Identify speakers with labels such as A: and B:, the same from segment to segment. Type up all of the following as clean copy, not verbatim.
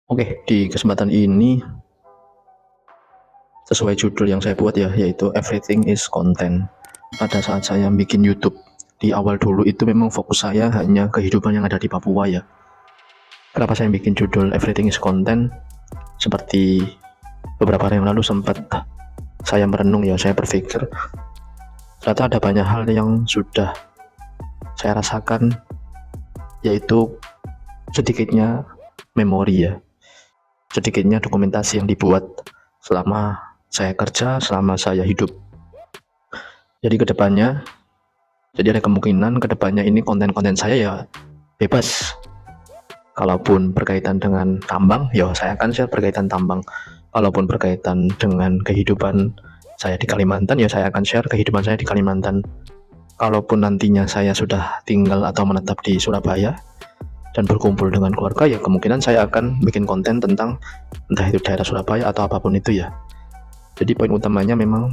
A: Oke, di kesempatan ini sesuai judul yang saya buat ya, yaitu Everything is Content. Pada saat saya bikin YouTube di awal dulu itu memang fokus saya hanya kehidupan yang ada di Papua ya. Kenapa saya bikin judul Everything is Content? Seperti beberapa hari yang lalu sempat saya merenung ya, saya berpikir ternyata ada banyak hal yang sudah saya rasakan, yaitu sedikitnya memori ya, sedikitnya dokumentasi yang dibuat selama saya kerja, selama saya hidup. Jadi kedepannya, jadi ada kemungkinan kedepannya ini konten-konten saya ya bebas. Kalaupun berkaitan dengan tambang, ya saya akan share berkaitan tambang. Kalaupun berkaitan dengan kehidupan saya di Kalimantan, ya saya akan share kehidupan saya di Kalimantan. Kalaupun nantinya saya sudah tinggal atau menetap di Surabaya dan berkumpul dengan keluarga, ya kemungkinan saya akan bikin konten tentang entah itu daerah Surabaya atau apapun itu ya. Jadi poin utamanya memang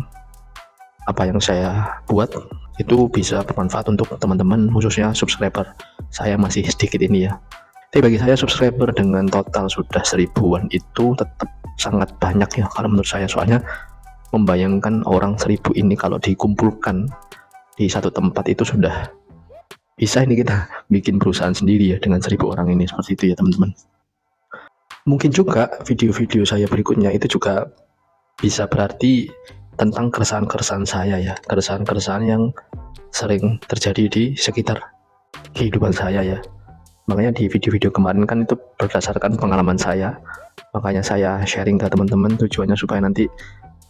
A: apa yang saya buat itu bisa bermanfaat untuk teman-teman, khususnya subscriber saya masih sedikit ini ya. Tapi bagi saya subscriber dengan total sudah 1000-an itu tetap sangat banyak ya kalau menurut saya, soalnya membayangkan orang 1000 ini kalau dikumpulkan di satu tempat itu sudah bisa ini kita bikin perusahaan sendiri ya dengan 1000 orang ini, seperti itu ya teman-teman. Mungkin juga video-video saya berikutnya itu juga bisa berarti tentang keresahan-keresahan saya ya, keresahan-keresahan yang sering terjadi di sekitar kehidupan saya ya. Makanya di video-video kemarin kan itu berdasarkan pengalaman saya, makanya saya sharing ke teman-teman, tujuannya supaya nanti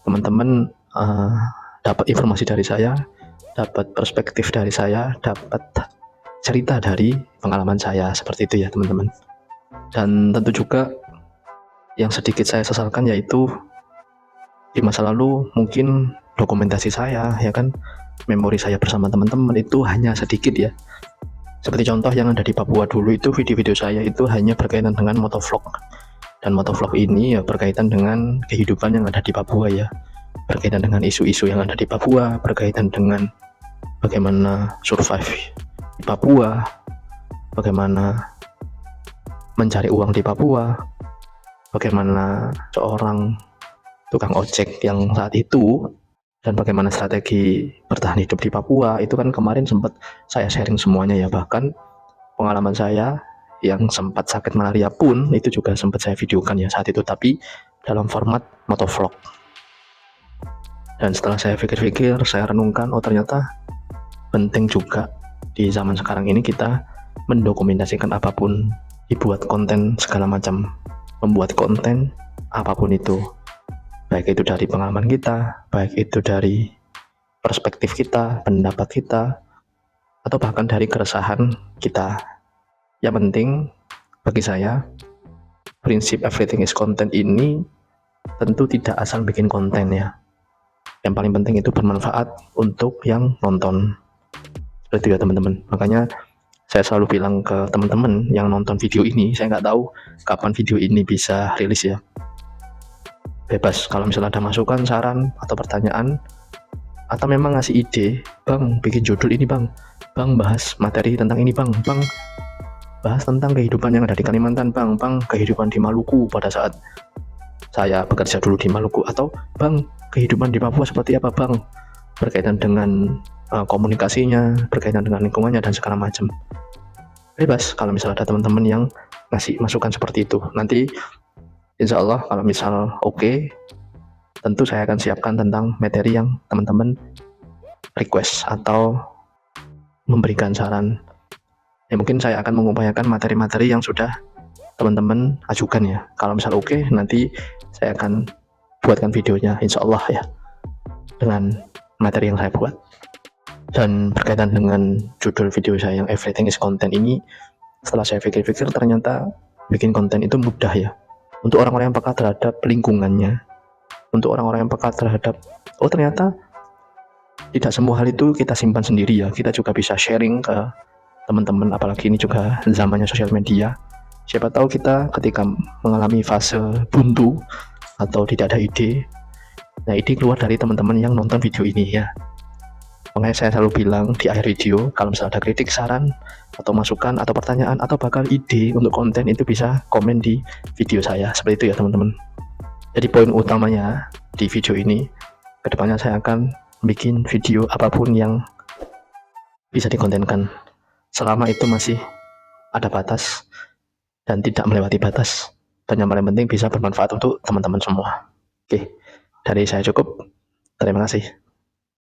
A: teman-teman dapat informasi dari saya, dapat perspektif dari saya, dapat cerita dari pengalaman saya, seperti itu ya teman-teman. Dan tentu juga yang sedikit saya sesalkan yaitu di masa lalu mungkin dokumentasi saya ya kan, memori saya bersama teman-teman itu hanya sedikit ya. Seperti contoh yang ada di Papua dulu itu video-video saya itu hanya berkaitan dengan motovlog. Dan motovlog ini ya berkaitan dengan kehidupan yang ada di Papua ya. Berkaitan dengan isu-isu yang ada di Papua, berkaitan dengan bagaimana survive di Papua, bagaimana mencari uang di Papua, bagaimana seorang tukang ojek yang saat itu, dan bagaimana strategi bertahan hidup di Papua itu kan kemarin sempat saya sharing semuanya ya. Bahkan pengalaman saya yang sempat sakit malaria pun itu juga sempat saya videokan ya saat itu, tapi dalam format motovlog. Dan setelah saya pikir-pikir, saya renungkan, oh ternyata penting juga di zaman sekarang ini kita mendokumentasikan apapun, dibuat konten segala macam, membuat konten apapun itu, baik itu dari pengalaman kita, baik itu dari perspektif kita, pendapat kita, atau bahkan dari keresahan kita. Yang penting bagi saya, prinsip Everything is Content ini tentu tidak asal bikin konten ya. Yang paling penting itu bermanfaat untuk yang nonton. Seperti itu ya teman-teman. Makanya saya selalu bilang ke teman-teman yang nonton video ini, saya nggak tahu kapan video ini bisa rilis ya. Bebas kalau misalnya ada masukan, saran, atau pertanyaan, atau memang ngasih ide, bang bikin judul ini bang bahas materi tentang ini bang bahas tentang kehidupan yang ada di Kalimantan bang kehidupan di Maluku pada saat saya bekerja dulu di Maluku, atau bang kehidupan di Papua seperti apa bang, berkaitan dengan komunikasinya, berkaitan dengan lingkungannya dan segala macam. Bebas kalau misalnya ada teman-teman yang ngasih masukan seperti itu. Nanti insya Allah kalau misal oke, tentu saya akan siapkan tentang materi yang teman-teman request atau memberikan saran. Ya mungkin saya akan mengupayakan materi-materi yang sudah teman-teman ajukan ya. Kalau misal oke, nanti saya akan buatkan videonya insya Allah ya, dengan materi yang saya buat. Dan berkaitan dengan judul video saya yang Everything is Content ini, setelah saya pikir-pikir ternyata bikin konten itu mudah ya. Untuk orang-orang yang peka terhadap lingkungannya, untuk orang-orang yang peka terhadap, oh ternyata tidak semua hal itu kita simpan sendiri ya, kita juga bisa sharing ke teman-teman, apalagi ini juga zamannya sosial media. Siapa tahu kita ketika mengalami fase buntu atau tidak ada ide, nah ide keluar dari teman-teman yang nonton video ini ya. Makanya saya selalu bilang di akhir video, kalau misalnya ada kritik, saran, atau masukan, atau pertanyaan, atau bahkan ide untuk konten, itu bisa komen di video saya. Seperti itu ya teman-teman. Jadi poin utamanya di video ini, kedepannya saya akan bikin video apapun yang bisa dikontenkan, selama itu masih ada batas dan tidak melewati batas. Dan yang paling penting bisa bermanfaat untuk teman-teman semua. Oke, dari saya cukup. Terima kasih.